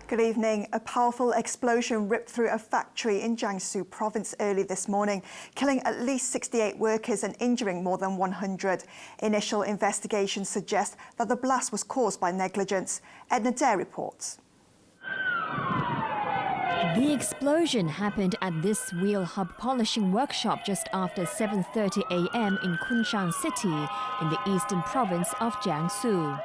Good evening. A powerful explosion ripped through a factory in Jiangsu province early this morning, killing at least 68 workers and injuring more than 100. Initial investigations suggest that the blast was caused by negligence. Edna Dare reports. The explosion happened at this wheel hub polishing workshop just after 7:30 a.m. in Kunshan City in the eastern province of Jiangsu.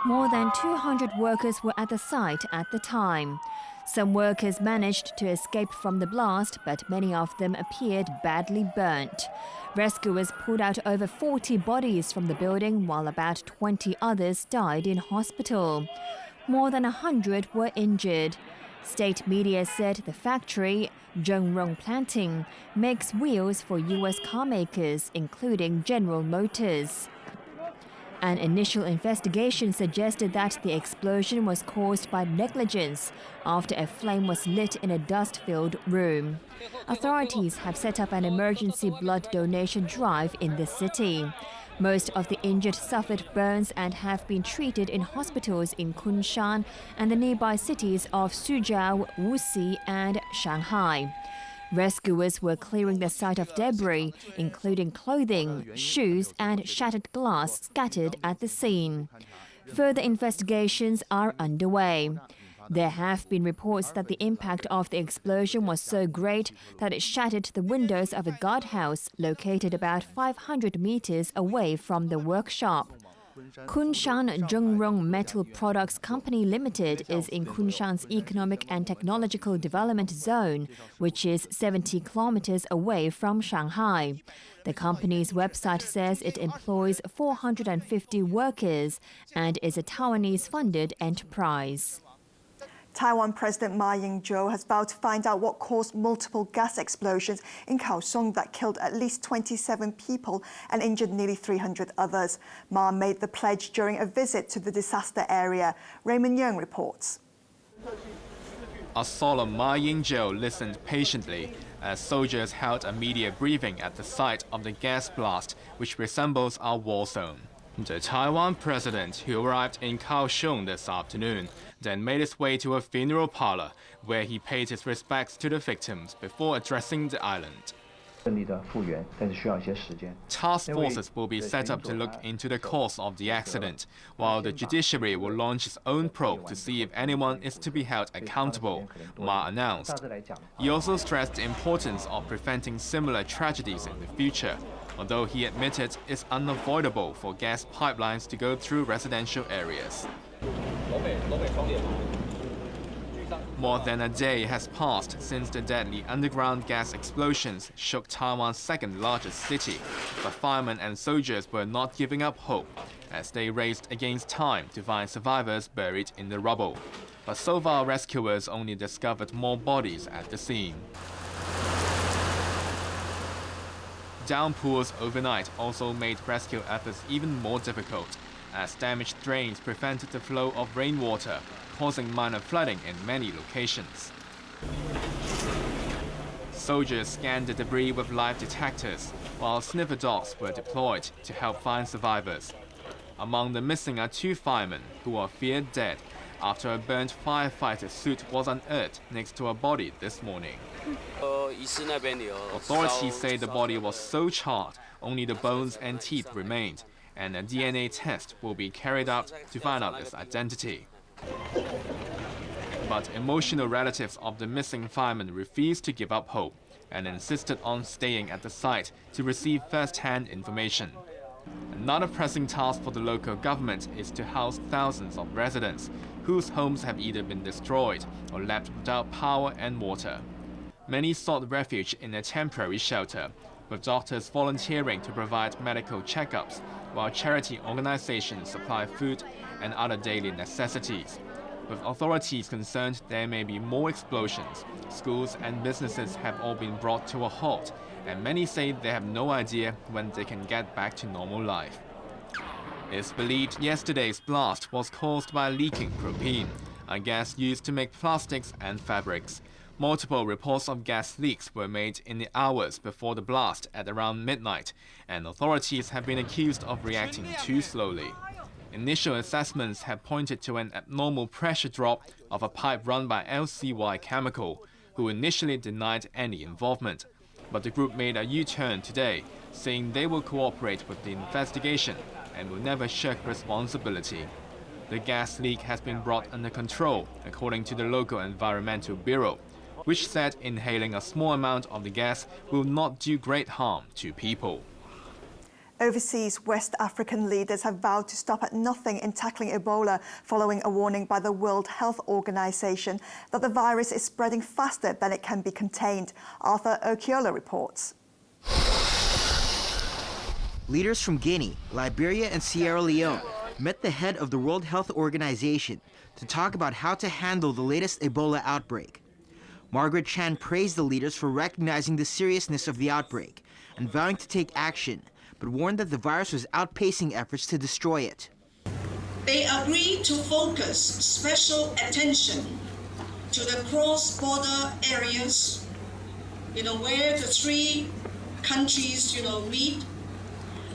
More than 200 workers were at the site at the time. Some workers managed to escape from the blast, but many of them appeared badly burnt. Rescuers pulled out over 40 bodies from the building, while about 20 others died in hospital. More than 100 were injured. State media said the factory, Zhengrong Planting, makes wheels for U.S. car makers, including General Motors. An initial investigation suggested that the explosion was caused by negligence after a flame was lit in a dust-filled room. Authorities have set up an emergency blood donation drive in the city. Most of the injured suffered burns and have been treated in hospitals in Kunshan and the nearby cities of Suzhou, Wuxi, and Shanghai. Rescuers were clearing the site of debris, including clothing, shoes, and shattered glass scattered at the scene. Further investigations are underway. There have been reports that the impact of the explosion was so great that it shattered the windows of a guardhouse located about 500 meters away from the workshop. Kunshan Zhengrong Metal Products Company Limited is in Kunshan's Economic and Technological Development Zone, which is 70 kilometers away from Shanghai. The company's website says it employs 450 workers and is a Taiwanese-funded enterprise. Taiwan President Ma Ying-jeou has vowed to find out what caused multiple gas explosions in Kaohsiung that killed at least 27 people and injured nearly 300 others. Ma made the pledge during a visit to the disaster area. Raymond Yeung reports. A solemn Ma Ying-jeou listened patiently as soldiers held a media briefing at the site of the gas blast, which resembles a war zone. The Taiwan president, who arrived in Kaohsiung this afternoon, then made his way to a funeral parlor where he paid his respects to the victims before addressing the island. Task forces will be set up to look into the cause of the accident, while the judiciary will launch its own probe to see if anyone is to be held accountable, Ma announced. He also stressed the importance of preventing similar tragedies in the future, although he admitted it's unavoidable for gas pipelines to go through residential areas. More than a day has passed since the deadly underground gas explosions shook Taiwan's second-largest city, but firemen and soldiers were not giving up hope as they raced against time to find survivors buried in the rubble. But so far, rescuers only discovered more bodies at the scene. Downpours overnight also made rescue efforts even more difficult, as damaged drains prevented the flow of rainwater, causing minor flooding in many locations. Soldiers scanned the debris with live detectors, while sniffer dogs were deployed to help find survivors. Among the missing are 2 firemen who are feared dead after a burnt firefighter suit was unearthed next to a body this morning. Authorities say the body was so charred, only the bones and teeth remained, and a DNA test will be carried out to find out its identity. But emotional relatives of the missing firemen refused to give up hope and insisted on staying at the site to receive first-hand information. Another pressing task for the local government is to house thousands of residents whose homes have either been destroyed or left without power and water. Many sought refuge in a temporary shelter, with doctors volunteering to provide medical checkups, while charity organizations supply food and other daily necessities. With authorities concerned there may be more explosions, schools and businesses have all been brought to a halt, and many say they have no idea when they can get back to normal life. It's believed yesterday's blast was caused by leaking propane, a gas used to make plastics and fabrics. Multiple reports of gas leaks were made in the hours before the blast at around midnight, and authorities have been accused of reacting too slowly. Initial assessments have pointed to an abnormal pressure drop of a pipe run by LCY Chemical, who initially denied any involvement. But the group made a U-turn today, saying they will cooperate with the investigation and will never shirk responsibility. The gas leak has been brought under control, according to the local Environmental Bureau, which said inhaling a small amount of the gas will not do great harm to people. Overseas, West African leaders have vowed to stop at nothing in tackling Ebola following a warning by the World Health Organization that the virus is spreading faster than it can be contained. Arthur Okiola reports. Leaders from Guinea, Liberia, and Sierra Leone met the head of the World Health Organization to talk about how to handle the latest Ebola outbreak. Margaret Chan praised the leaders for recognizing the seriousness of the outbreak and vowing to take action, but warned that the virus was outpacing efforts to destroy it. They agreed to focus special attention to the cross-border areas, where the three countries, meet.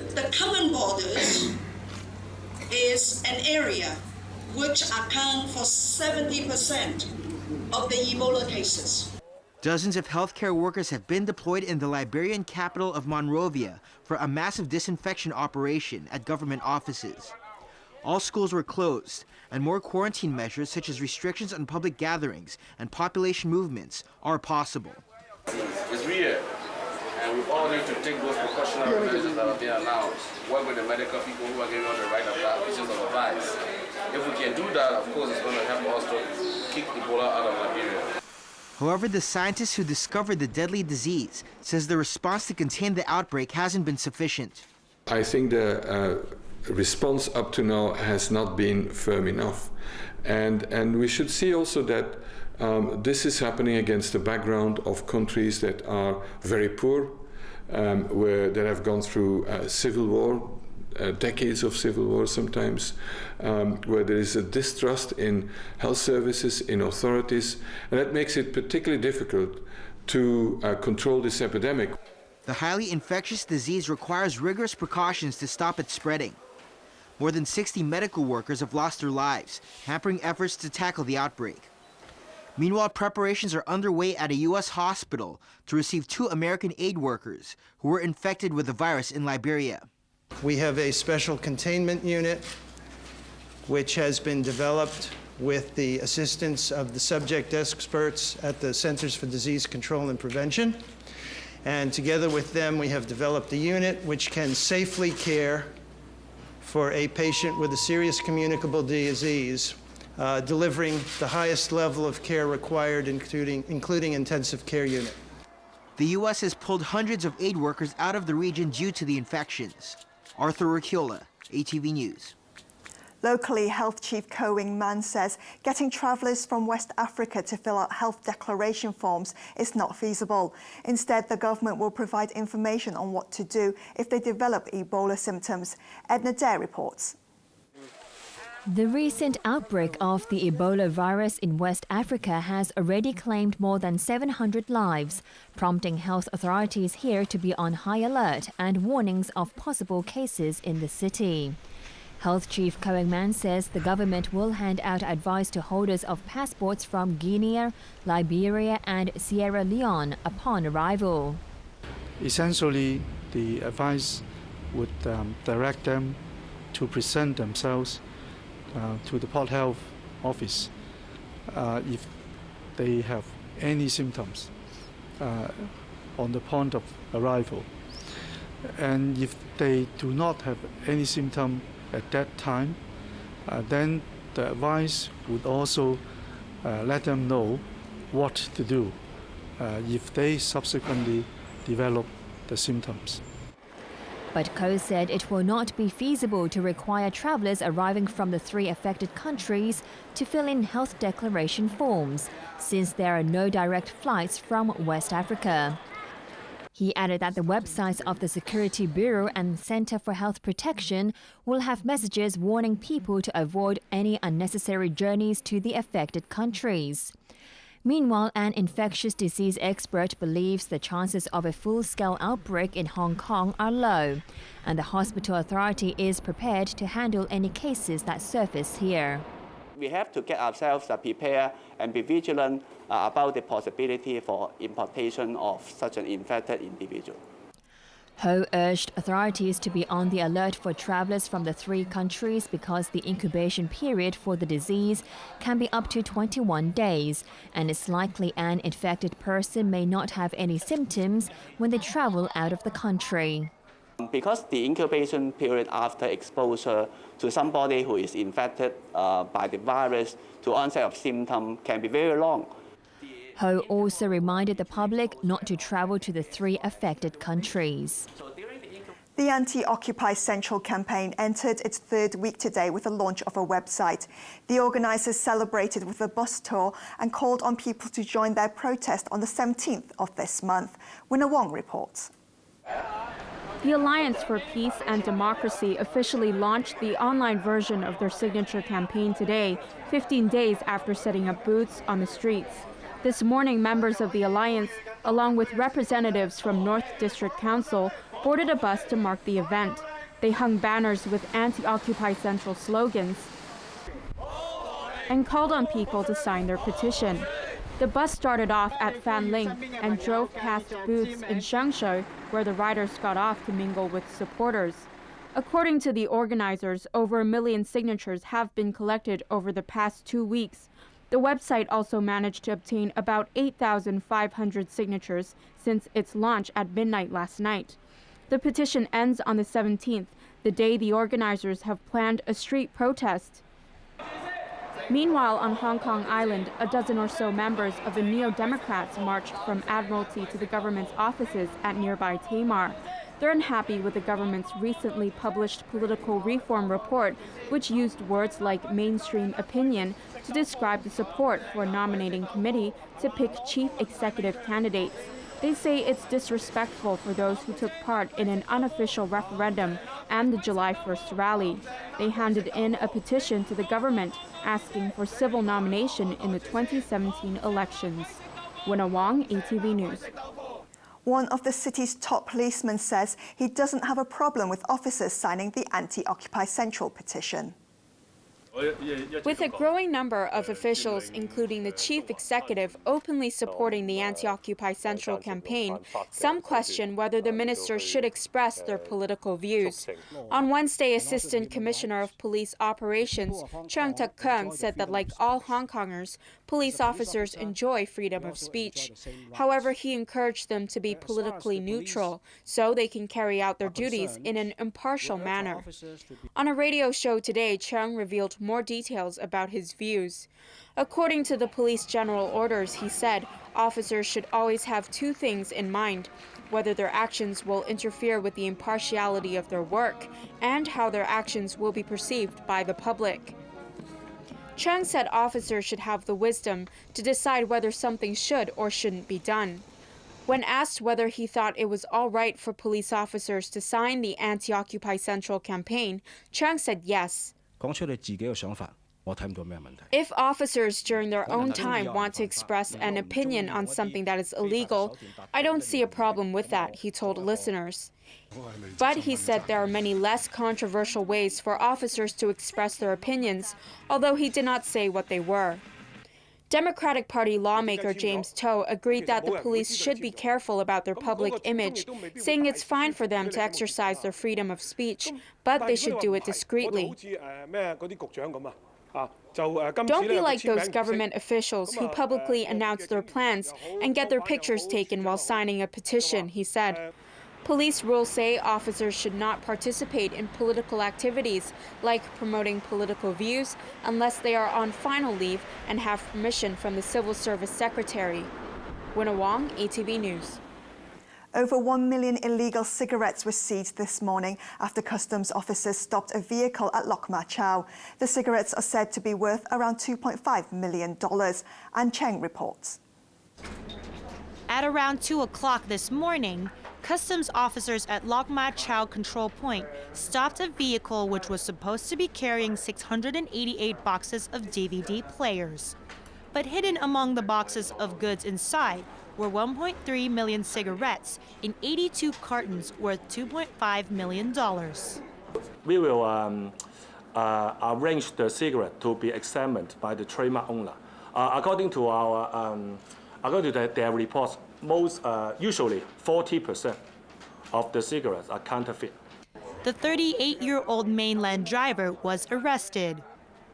The common borders is an area which account for 70% of the Ebola cases. Dozens of healthcare workers have been deployed in the Liberian capital of Monrovia for a massive disinfection operation at government offices. All schools were closed, and more quarantine measures such as restrictions on public gatherings and population movements are possible. It's real, and we all need to take those precautionary measures that are being announced. Work with the medical people who are giving us the right pieces of advice. If we can do that, of course, it's going to help us to kick Ebola out of Liberia. However, the scientist who discovered the deadly disease says the response to contain the outbreak hasn't been sufficient. I think the response up to now has not been firm enough. And we should see also that this is happening against the background of countries that are very poor, that have gone through civil war, decades of civil war sometimes, where there is a distrust in health services, in authorities, and that makes it particularly difficult to control this epidemic. The highly infectious disease requires rigorous precautions to stop it spreading. More than 60 medical workers have lost their lives, hampering efforts to tackle the outbreak. Meanwhile, preparations are underway at a U.S. hospital to receive 2 American aid workers who were infected with the virus in Liberia. We have a special containment unit which has been developed with the assistance of the subject experts at the Centers for Disease Control and Prevention. And together with them, we have developed a unit which can safely care for a patient with a serious communicable disease, delivering the highest level of care required, including intensive care unit. The U.S. has pulled hundreds of aid workers out of the region due to the infections. Arthur Ricchiola, ATV News. Locally, Health Chief Ko Wing-man says getting travellers from West Africa to fill out health declaration forms is not feasible. Instead, the government will provide information on what to do if they develop Ebola symptoms. Edna Dare reports. The recent outbreak of the Ebola virus in West Africa has already claimed more than 700 lives, prompting health authorities here to be on high alert and warnings of possible cases in the city. Health Chief Ko Wing-man says the government will hand out advice to holders of passports from Guinea, Liberia and Sierra Leone upon arrival. Essentially, the advice would direct them to present themselves to the Port Health Office if they have any symptoms on the point of arrival. And if they do not have any symptom at that time, then the advice would also let them know what to do if they subsequently develop the symptoms. But Ko said it will not be feasible to require travellers arriving from the 3 affected countries to fill in health declaration forms, since there are no direct flights from West Africa. He added that the websites of the Security Bureau and Centre for Health Protection will have messages warning people to avoid any unnecessary journeys to the affected countries. Meanwhile, an infectious disease expert believes the chances of a full-scale outbreak in Hong Kong are low, and the hospital authority is prepared to handle any cases that surface here. We have to get ourselves prepared and be vigilant about the possibility for importation of such an infected individual. Ho urged authorities to be on the alert for travelers from the three countries because the incubation period for the disease can be up to 21 days, and it's likely an infected person may not have any symptoms when they travel out of the country. Because the incubation period after exposure to somebody who is infected by the virus to onset of symptoms can be very long. Ho also reminded the public not to travel to the three affected countries. The Anti-Occupy Central campaign entered its third week today with the launch of a website. The organisers celebrated with a bus tour and called on people to join their protest on the 17th of this month. Winner Wong reports. The Alliance for Peace and Democracy officially launched the online version of their signature campaign today, 15 days after setting up booths on the streets. This morning, members of the Alliance, along with representatives from North District Council, boarded a bus to mark the event. They hung banners with anti-Occupy Central slogans and called on people to sign their petition. The bus started off at Fanling and drove past booths in Shengshui, where the riders got off to mingle with supporters. According to the organizers, over 1 million signatures have been collected over the past 2 weeks. The website also managed to obtain about 8,500 signatures since its launch at midnight last night. The petition ends on the 17th, the day the organizers have planned a street protest. Meanwhile, on Hong Kong Island, a dozen or so members of the Neo-Democrats marched from Admiralty to the government's offices at nearby Tamar. They're unhappy with the government's recently published political reform report, which used words like mainstream opinion to describe the support for a nominating committee to pick chief executive candidates. They say it's disrespectful for those who took part in an unofficial referendum and the July 1st rally. They handed in a petition to the government asking for civil nomination in the 2017 elections. Winna Wong, ATV News. One of the city's top policemen says he doesn't have a problem with officers signing the Anti-Occupy Central petition. With a growing number of officials, including the chief executive, openly supporting the Anti-Occupy Central campaign, some question whether the ministers should express their political views. On Wednesday, Assistant Commissioner of Police Operations Cheung Tak-keung said that, like all Hong Kongers, police officers enjoy freedom of speech. However, he encouraged them to be politically neutral so they can carry out their duties in an impartial manner. On a radio show today, Cheung revealed more details about his views. According to the police general orders, he said, officers should always have two things in mind: whether their actions will interfere with the impartiality of their work and how their actions will be perceived by the public. Cheung said officers should have the wisdom to decide whether something should or shouldn't be done. When asked whether he thought it was all right for police officers to sign the Anti-Occupy Central campaign, Cheung said yes. If officers during their own time want to express an opinion on something that is illegal, I don't see a problem with that, he told listeners. But he said there are many less controversial ways for officers to express their opinions, although he did not say what they were. Democratic Party lawmaker James To agreed that the police should be careful about their public image, saying it's fine for them to exercise their freedom of speech, but they should do it discreetly. Don't be like those government officials who publicly announce their plans and get their pictures taken while signing a petition, he said. Police rules say officers should not participate in political activities like promoting political views unless they are on final leave and have permission from the Civil Service Secretary. Winna Wong, ATV News. Over 1 million illegal cigarettes were seized this morning after customs officers stopped a vehicle at Lok Ma Chau. The cigarettes are said to be worth around $2.5 million. Ann Cheng reports. At around 2 o'clock this morning, customs officers at Lok Ma Chau control point stopped a vehicle which was supposed to be carrying 688 boxes of DVD players. But hidden among the boxes of goods inside were 1.3 million cigarettes in 82 cartons worth $2.5 million. We will arrange the cigarette to be examined by the trademark owner. According to their reports, usually 40% of the cigarettes are counterfeit. The 38-year-old mainland driver was arrested.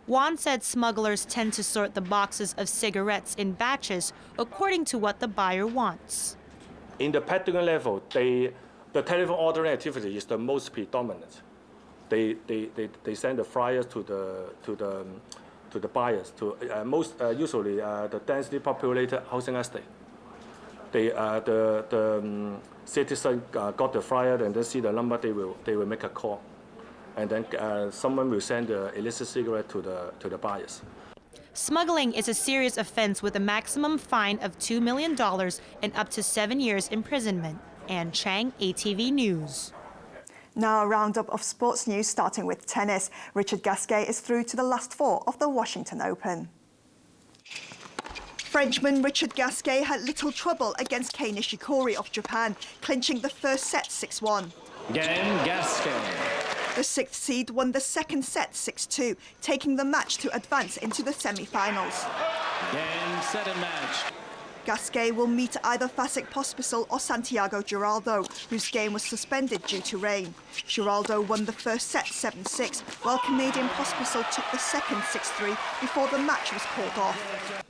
Juan said smugglers tend to sort the boxes of cigarettes in batches according to what the buyer wants. In the packaging level, the telephone ordering activity is the most predominant. They send the flyers to the buyers usually the densely populated housing estate. The citizen got the flyer and then see the number. They will make a call, and then someone will send the illicit cigarette to the buyers. Smuggling is a serious offense with a maximum fine of $2 million and up to 7 years imprisonment. Ann Chang, ATV News. Now a roundup of sports news, starting with tennis. Richard Gasquet is through to the last four of the Washington Open. Frenchman Richard Gasquet had little trouble against Kei Nishikori of Japan, clinching the first set 6-1. Game Gasquet. The sixth seed won the second set 6-2, taking the match to advance into the semi-finals. Game, set and match. Gasquet will meet either Vasek Pospisil or Santiago Giraldo, whose game was suspended due to rain. Giraldo won the first set 7-6, while Canadian Pospisil took the second 6-3 before the match was called off.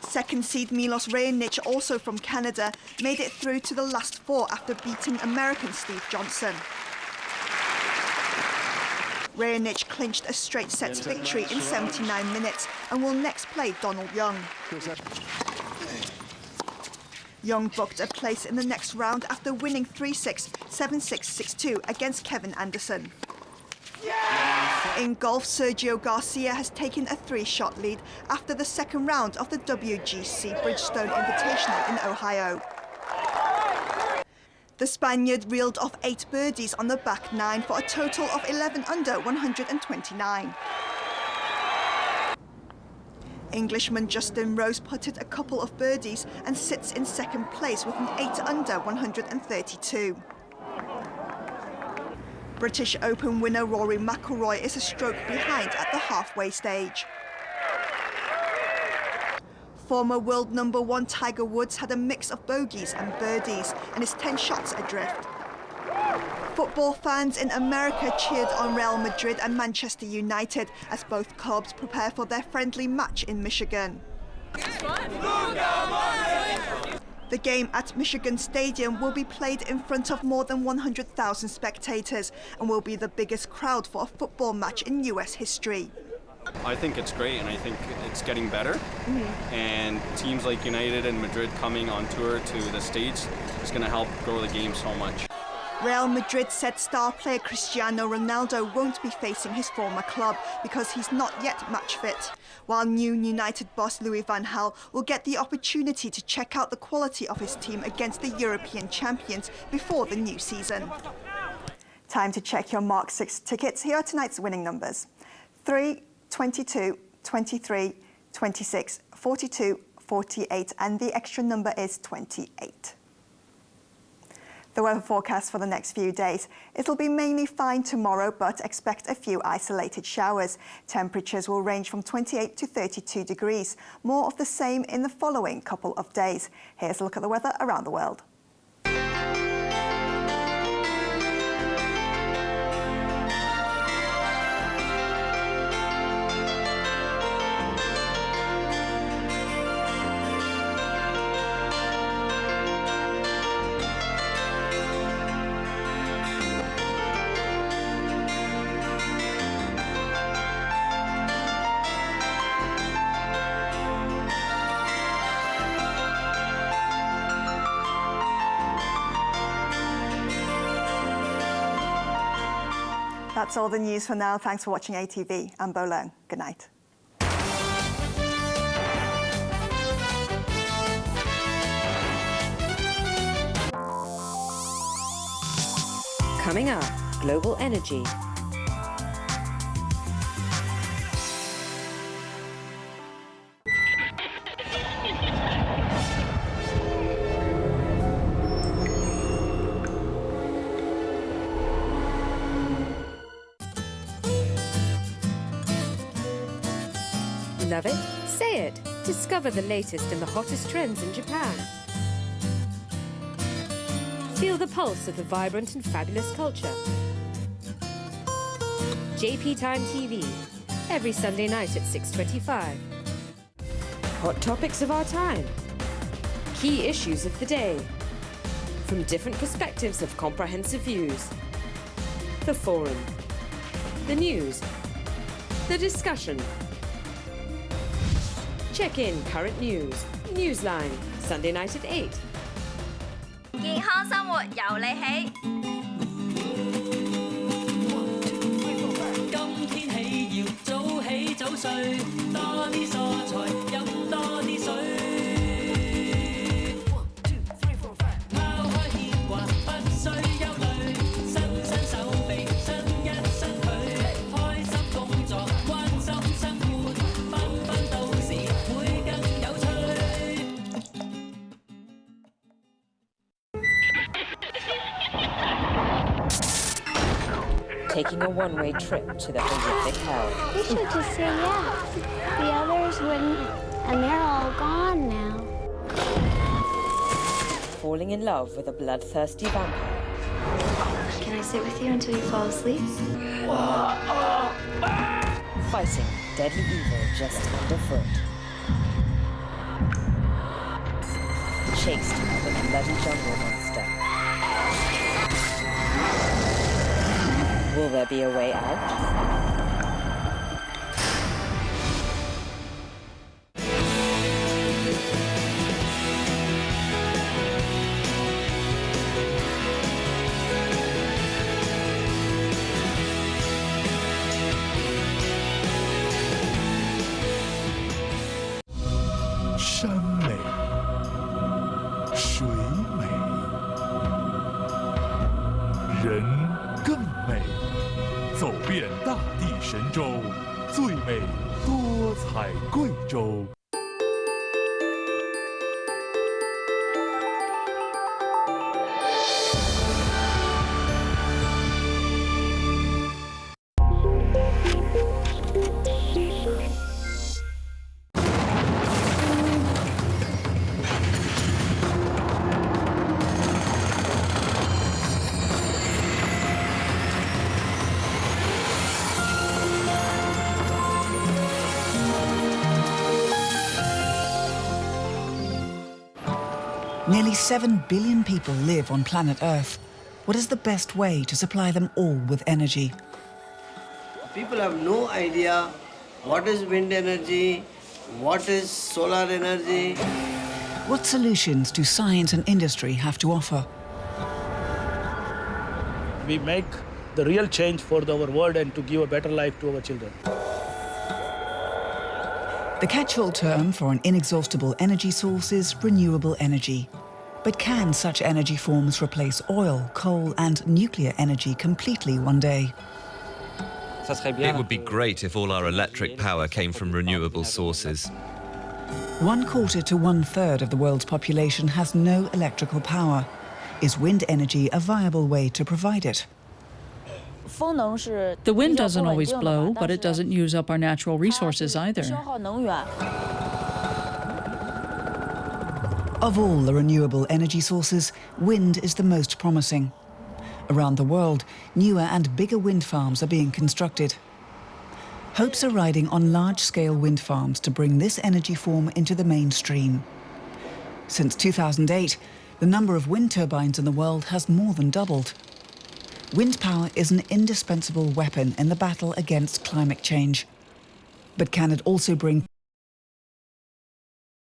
Second seed Milos Raonic, also from Canada, made it through to the last four after beating American Steve Johnson. Raonic clinched a straight sets victory in 79 minutes and will next play Donald Young. Young booked a place in the next round after winning 3-6, 7-6, 6-2 against Kevin Anderson. In golf, Sergio Garcia has taken a 3-shot lead after the second round of the WGC Bridgestone Invitational in Ohio. The Spaniard reeled off 8 birdies on the back 9 for a total of 11 under 129. Englishman Justin Rose putted a couple of birdies and sits in second place with an 8 under 132. British Open winner Rory McIlroy is a stroke behind at the halfway stage. Former world number 1 Tiger Woods had a mix of bogeys and birdies and is 10 shots adrift. Football fans in America cheered on Real Madrid and Manchester United as both clubs prepare for their friendly match in Michigan. The game at Michigan Stadium will be played in front of more than 100,000 spectators and will be the biggest crowd for a football match in US history. I think it's great, and I think it's getting better. And teams like United and Madrid coming on tour to the States is going to help grow the game so much. Real Madrid said star player Cristiano Ronaldo won't be facing his former club because he's not yet match fit, while new United boss Louis van Gaal will get the opportunity to check out the quality of his team against the European champions before the new season. Time to check your Mark 6 tickets. Here are tonight's winning numbers: 3, 22, 23, 26, 42, 48, and the extra number is 28. The weather forecast for the next few days. It'll be mainly fine tomorrow, but expect a few isolated showers. Temperatures will range from 28 to 32 degrees. More of the same in the following couple of days. Here's a look at the weather around the world. That's all the news for now. Thanks for watching ATV. I'm Bo Leung. Good night. Coming up, global energy. Love it? Say it. Discover the latest and the hottest trends in Japan. Feel the pulse of the vibrant and fabulous culture. JP Time TV, every Sunday night at 6:25. Hot topics of our time. Key issues of the day. From different perspectives of comprehensive views. The forum. The news. The discussion. Check in current news. Newsline, Sunday night at 8. 健康生活由你起。今天起要早起早睡，多啲蔬菜，飲多啲水。拋開牽掛，不需憂慮，伸伸手臂，伸一伸腿，開心工作，關心生活，繽紛到時會更有趣。Taking a one-way trip to the horrific hell. We should just say yes. The others wouldn't, and they're all gone now. Falling in love with a bloodthirsty vampire. Can I sit with you until you fall asleep? Fighting deadly evil just underfoot. Chased by the bloody jungle monster. Will there be a way out? 山美，水美，人更美。走遍大地神州，最美多彩贵州。Nearly 7 billion people live on planet Earth. What is the best way to supply them all with energy? People have no idea what is wind energy, what is solar energy. What solutions do science and industry have to offer? We make the real change for our world and to give a better life to our children. The catch-all term for an inexhaustible energy source is renewable energy. But can such energy forms replace oil, coal and nuclear energy completely one day? It would be great if all our electric power came from renewable sources. 1/4 to 1/3 of the world's population has no electrical power. Is wind energy a viable way to provide it? The wind doesn't always blow, but it doesn't use up our natural resources either. Of all the renewable energy sources, wind is the most promising. Around the world, newer and bigger wind farms are being constructed. Hopes are riding on large-scale wind farms to bring this energy form into the mainstream. Since 2008, the number of wind turbines in the world has more than doubled. Wind power is an indispensable weapon in the battle against climate change. But can it also bring